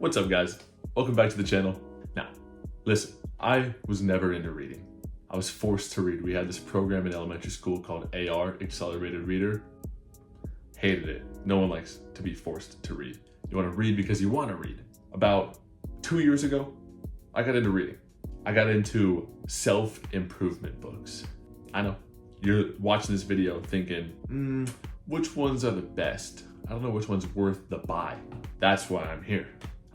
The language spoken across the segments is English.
What's up, guys? Welcome back to the channel. Now, listen, I was never into reading. I was forced to read. We had this program in elementary school called AR, Accelerated Reader. Hated it. No one likes to be forced to read. You want to read because you want to read. About 2 years ago, I got into reading. I got into self-improvement books. I know, you're watching this video thinking, which ones are the best? I don't know which one's worth the buy. That's why I'm here.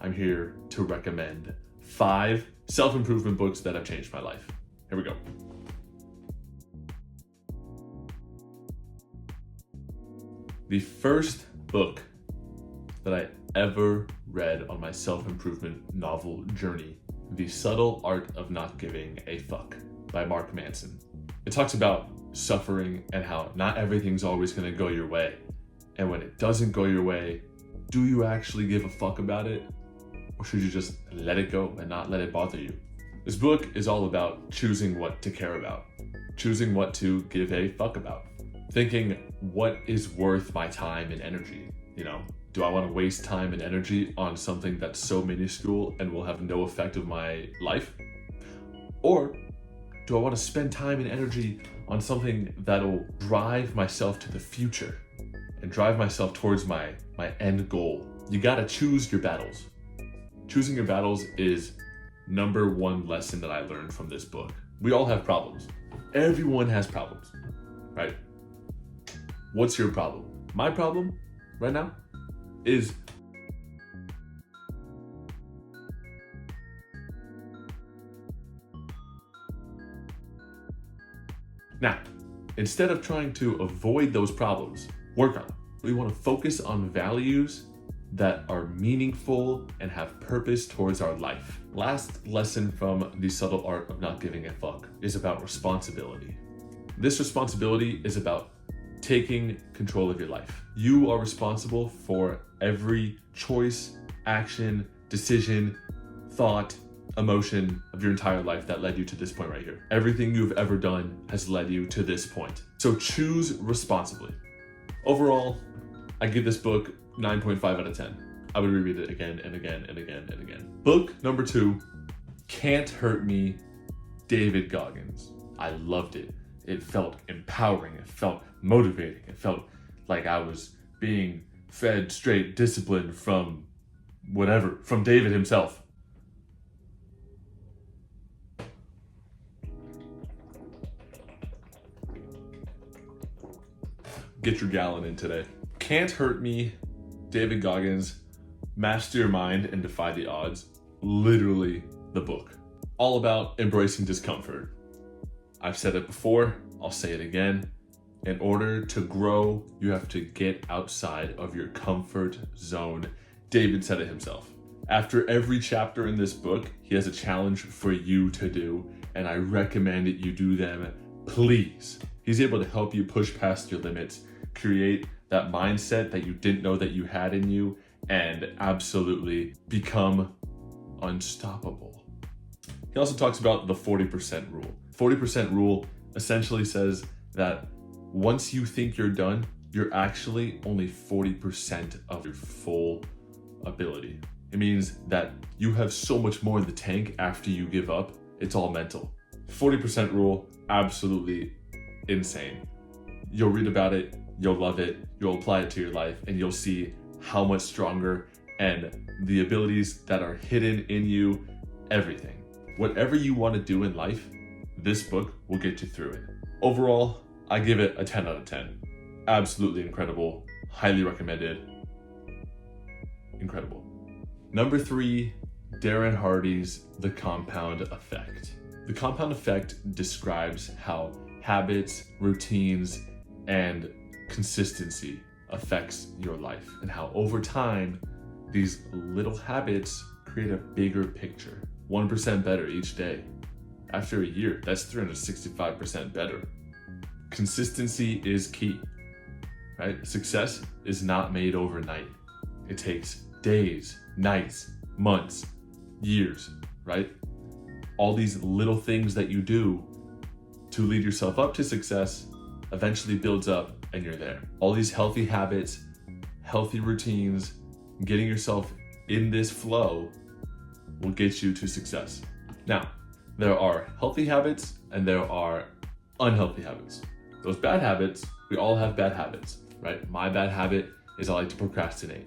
I'm here to recommend 5 self-improvement books that have changed my life. Here we go. The first book that I ever read on my self-improvement novel journey, The Subtle Art of Not Giving a Fuck by Mark Manson. It talks about suffering and how not everything's always gonna go your way. And when it doesn't go your way, do you actually give a fuck about it? Or should you just let it go and not let it bother you? This book is all about choosing what to care about, choosing what to give a fuck about, thinking what is worth my time and energy. You know, do I want to waste time and energy on something that's so minuscule and will have no effect of my life? Or do I want to spend time and energy on something that'll drive myself to the future and drive myself towards my end goal? You gotta choose your battles. Choosing your battles is number 1 lesson that I learned from this book. We all have problems. Everyone has problems, right? What's your problem? My problem right now is now, instead of trying to avoid those problems, work on them. We want to focus on values that are meaningful and have purpose towards our life. Last lesson from The Subtle Art of Not Giving a Fuck is about responsibility. This responsibility is about taking control of your life. You are responsible for every choice, action, decision, thought, emotion of your entire life that led you to this point right here. Everything you've ever done has led you to this point. So choose responsibly. Overall, I give this book 9.5 out of 10. I would reread it again and again and again and again. Book number 2, Can't Hurt Me, David Goggins. I loved it. It felt empowering. It felt motivating. It felt like I was being fed straight discipline from whatever, from David himself. Get your gallon in today. Can't Hurt Me, David Goggins, Master Your Mind and Defy the Odds. Literally the book. All about embracing discomfort. I've said it before, I'll say it again. In order to grow, you have to get outside of your comfort zone. David said it himself. After every chapter in this book, he has a challenge for you to do, and I recommend that you do them, please. He's able to help you push past your limits, create that mindset that you didn't know that you had in you, and absolutely become unstoppable. He also talks about the 40% rule. 40% rule essentially says that once you think you're done, you're actually only 40% of your full ability. It means that you have so much more in the tank after you give up. It's all mental. 40% rule, absolutely insane. You'll read about it, you'll love it, you'll apply it to your life, and you'll see how much stronger and the abilities that are hidden in you, everything. Whatever you want to do in life, this book will get you through it. Overall, I give it a 10 out of 10. Absolutely incredible, highly recommended, incredible. Number 3, Darren Hardy's The Compound Effect. The Compound Effect describes how habits, routines, and consistency affects your life, and how over time, these little habits create a bigger picture. 1% better each day. After a year, that's 365% better. Consistency is key, right? Success is not made overnight. It takes days, nights, months, years, right? All these little things that you do to lead yourself up to success eventually builds up and you're there. All these healthy habits, healthy routines, getting yourself in this flow will get you to success. Now, there are healthy habits and there are unhealthy habits. Those bad habits, we all have bad habits, right? My bad habit is I like to procrastinate.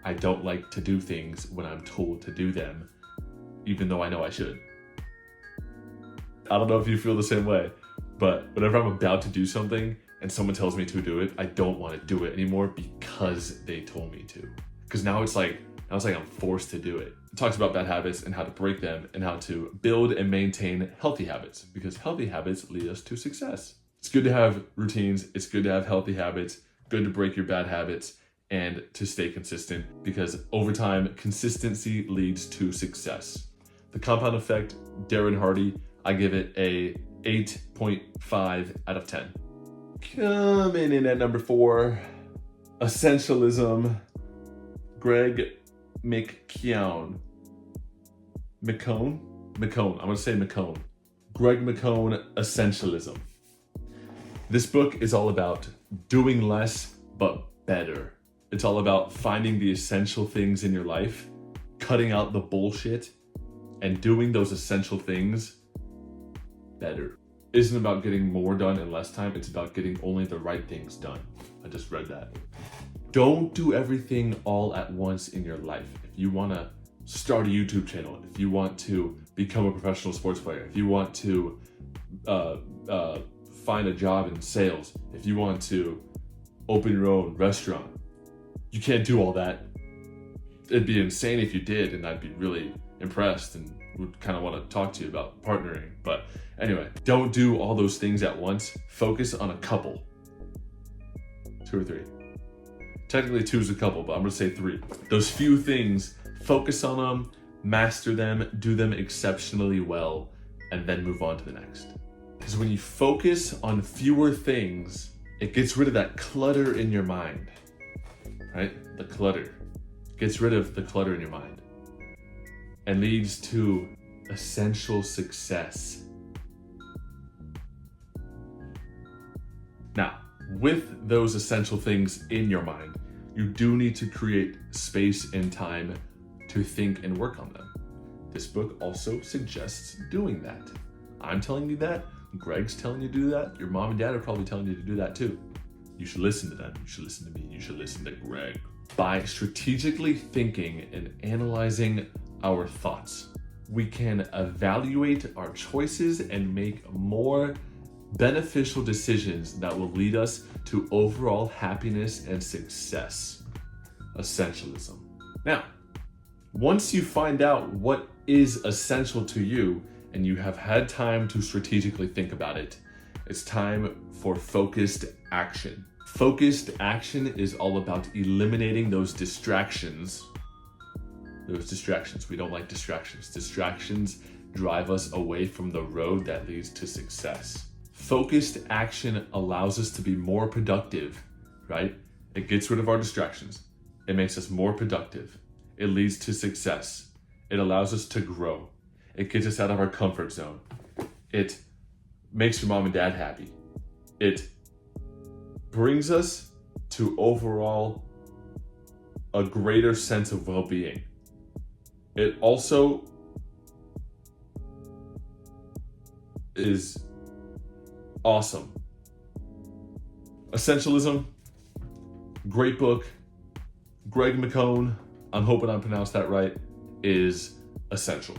I don't like to do things when I'm told to do them, even though I know I should. I don't know if you feel the same way, but whenever I'm about to do something and someone tells me to do it, I don't want to do it anymore because they told me to. Because now it's like I'm forced to do it. It talks about bad habits and how to break them and how to build and maintain healthy habits, because healthy habits lead us to success. It's good to have routines. It's good to have healthy habits, good to break your bad habits and to stay consistent, because over time, consistency leads to success. The compound effect, Darren Hardy, I give it a 8.5 out of 10. Coming in at number 4, Essentialism, Greg McKeown. McKeown? I'm gonna say McKeown. Greg McKeown, Essentialism. This book is all about doing less, but better. It's all about finding the essential things in your life, cutting out the bullshit, and doing those essential things better. It isn't about getting more done in less time, it's about getting only the right things done. I just read that. Don't do everything all at once in your life. If you wanna start a YouTube channel, if you want to become a professional sports player, if you want to find a job in sales, if you want to open your own restaurant, you can't do all that. It'd be insane if you did, and I'd be really impressed and would kind of want to talk to you about partnering. But anyway, don't do all those things at once. Focus on a couple. 2 or 3. Technically 2 is a couple, but I'm gonna say 3. Those few things, focus on them, master them, do them exceptionally well, and then move on to the next. Because when you focus on fewer things, it gets rid of that clutter in your mind, right? The clutter. Gets rid of the clutter in your mind and leads to essential success. Now, with those essential things in your mind, you do need to create space and time to think and work on them. This book also suggests doing that. I'm telling you that. Greg's telling you to do that. Your mom and dad are probably telling you to do that too. You should listen to them. You should listen to me. You should listen to Greg. By strategically thinking and analyzing our thoughts, we can evaluate our choices and make more beneficial decisions that will lead us to overall happiness and success. Essentialism. Now, once you find out what is essential to you and you have had time to strategically think about it, it's time for focused action. Focused action is all about eliminating those distractions. We don't like distractions. Distractions drive us away from the road that leads to success. Focused action allows us to be more productive, right? It gets rid of our distractions. It makes us more productive. It leads to success. It allows us to grow. It gets us out of our comfort zone. It makes your mom and dad happy. It brings us to overall a greater sense of well-being. It also is awesome. Essentialism, great book. Greg McKeown, I'm hoping I pronounced that right, is essential.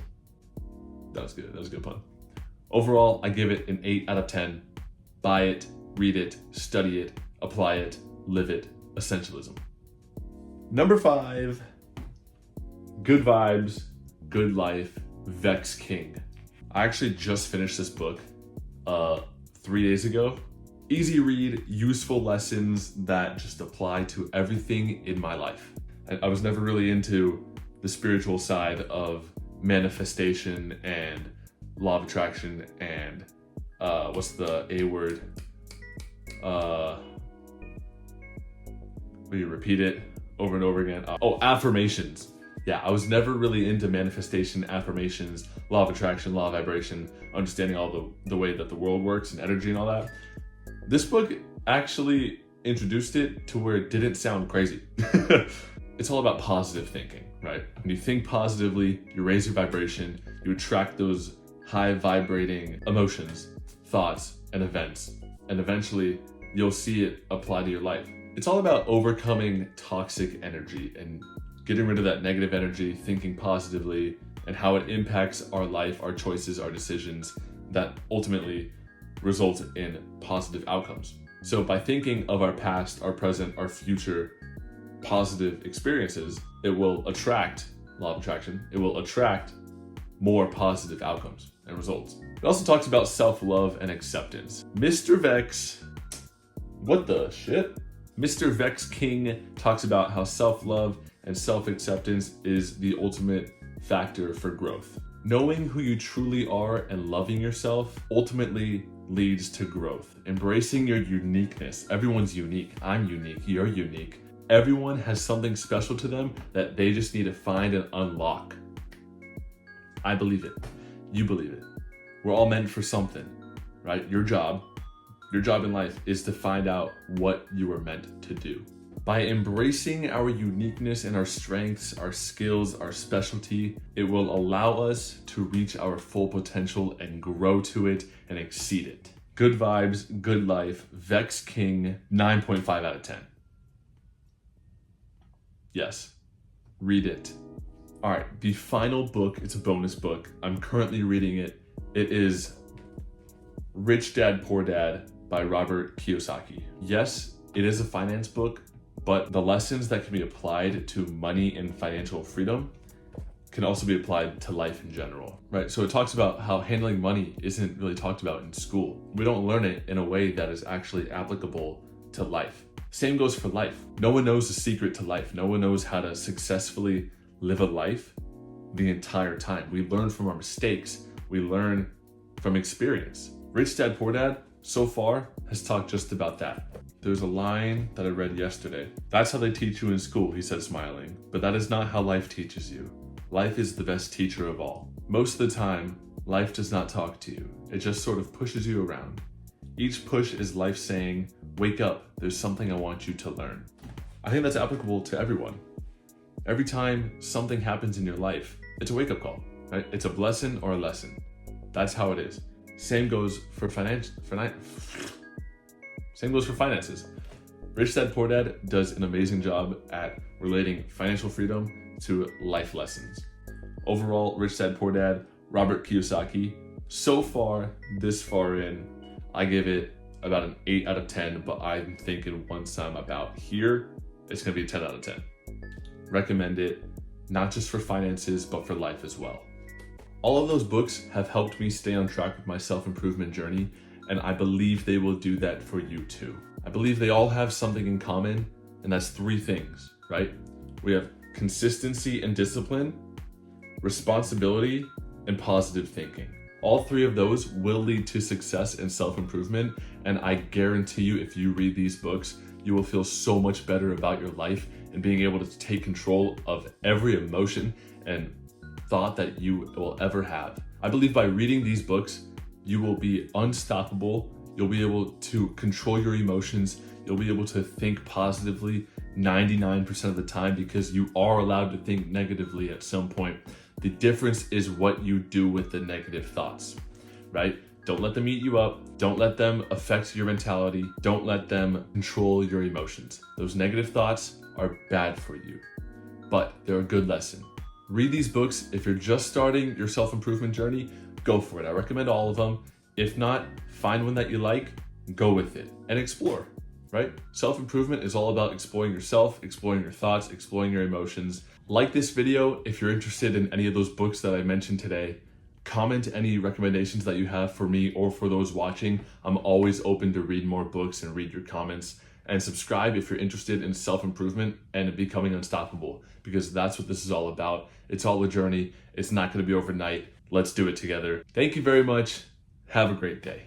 That was good. That was a good pun. Overall, I give it an 8 out of 10. Buy it, read it, study it, apply it, live it. Essentialism. Number 5, Good Vibes, Good Life, Vex King. I actually just finished this book 3 days ago. Easy read, useful lessons that just apply to everything in my life. I was never really into the spiritual side of manifestation and law of attraction and what's the A word? Will you repeat it over and over again? Affirmations. Yeah, I was never really into manifestation, affirmations, law of attraction, law of vibration, understanding all the way that the world works and energy and all that. This book actually introduced it to where it didn't sound crazy. it's all about positive thinking, right? When you think positively, you raise your vibration, you attract those high vibrating emotions, thoughts, and events, and eventually you'll see it apply to your life. It's all about overcoming toxic energy and getting rid of that negative energy, thinking positively, and how it impacts our life, our choices, our decisions that ultimately result in positive outcomes. So by thinking of our past, our present, our future positive experiences, it will attract, law of attraction, it will attract more positive outcomes and results. It also talks about self-love and acceptance. Mr. Vex, what the shit? Mr. Vex King talks about how self-love and self-acceptance is the ultimate factor for growth. Knowing who you truly are and loving yourself ultimately leads to growth. Embracing your uniqueness. Everyone's unique. I'm unique. You're unique. Everyone has something special to them that they just need to find and unlock. I believe it. You believe it. We're all meant for something, right? Your job in life is to find out what you were meant to do. By embracing our uniqueness and our strengths, our skills, our specialty, it will allow us to reach our full potential and grow to it and exceed it. Good vibes, good life, Vex King, 9.5 out of 10. Yes, read it. All right, the final book, it's a bonus book. I'm currently reading it. It is Rich Dad, Poor Dad by Robert Kiyosaki. Yes, it is a finance book, but the lessons that can be applied to money and financial freedom can also be applied to life in general, right? So it talks about how handling money isn't really talked about in school. We don't learn it in a way that is actually applicable to life. Same goes for life. No one knows the secret to life. No one knows how to successfully live a life the entire time. We learn from our mistakes. We learn from experience. Rich Dad, Poor Dad, so far, has talked just about that. There's a line that I read yesterday. That's how they teach you in school, he said, smiling. But that is not how life teaches you. Life is the best teacher of all. Most of the time, life does not talk to you. It just sort of pushes you around. Each push is life saying, wake up, there's something I want you to learn. I think that's applicable to everyone. Every time something happens in your life, it's a wake-up call, right? It's a blessing or a lesson. That's how it is. Same goes for Same goes for finances. Rich Dad, Poor Dad does an amazing job at relating financial freedom to life lessons. Overall, Rich Dad, Poor Dad, Robert Kiyosaki. So far, this far in, I give it about an 8 out of 10, but I'm thinking once I'm about here, it's gonna be a 10 out of 10. Recommend it, not just for finances, but for life as well. All of those books have helped me stay on track with my self-improvement journey, and I believe they will do that for you too. I believe they all have something in common, and that's 3 things, right? We have consistency and discipline, responsibility, and positive thinking. All 3 of those will lead to success and self-improvement, and I guarantee you, if you read these books, you will feel so much better about your life and being able to take control of every emotion and thought that you will ever have. I believe by reading these books, you will be unstoppable. You'll be able to control your emotions. You'll be able to think positively 99% of the time because you are allowed to think negatively at some point. The difference is what you do with the negative thoughts, right? Don't let them eat you up. Don't let them affect your mentality. Don't let them control your emotions. Those negative thoughts are bad for you, but they're a good lesson. Read these books. If you're just starting your self-improvement journey, go for it. I recommend all of them. If not, find one that you like, go with it and explore, right? Self-improvement is all about exploring yourself, exploring your thoughts, exploring your emotions. Like this video if you're interested in any of those books that I mentioned today. Comment any recommendations that you have for me or for those watching. I'm always open to read more books and read your comments. And subscribe if you're interested in self-improvement and becoming unstoppable, because that's what this is all about. It's all a journey. It's not going to be overnight. Let's do it together. Thank you very much. Have a great day.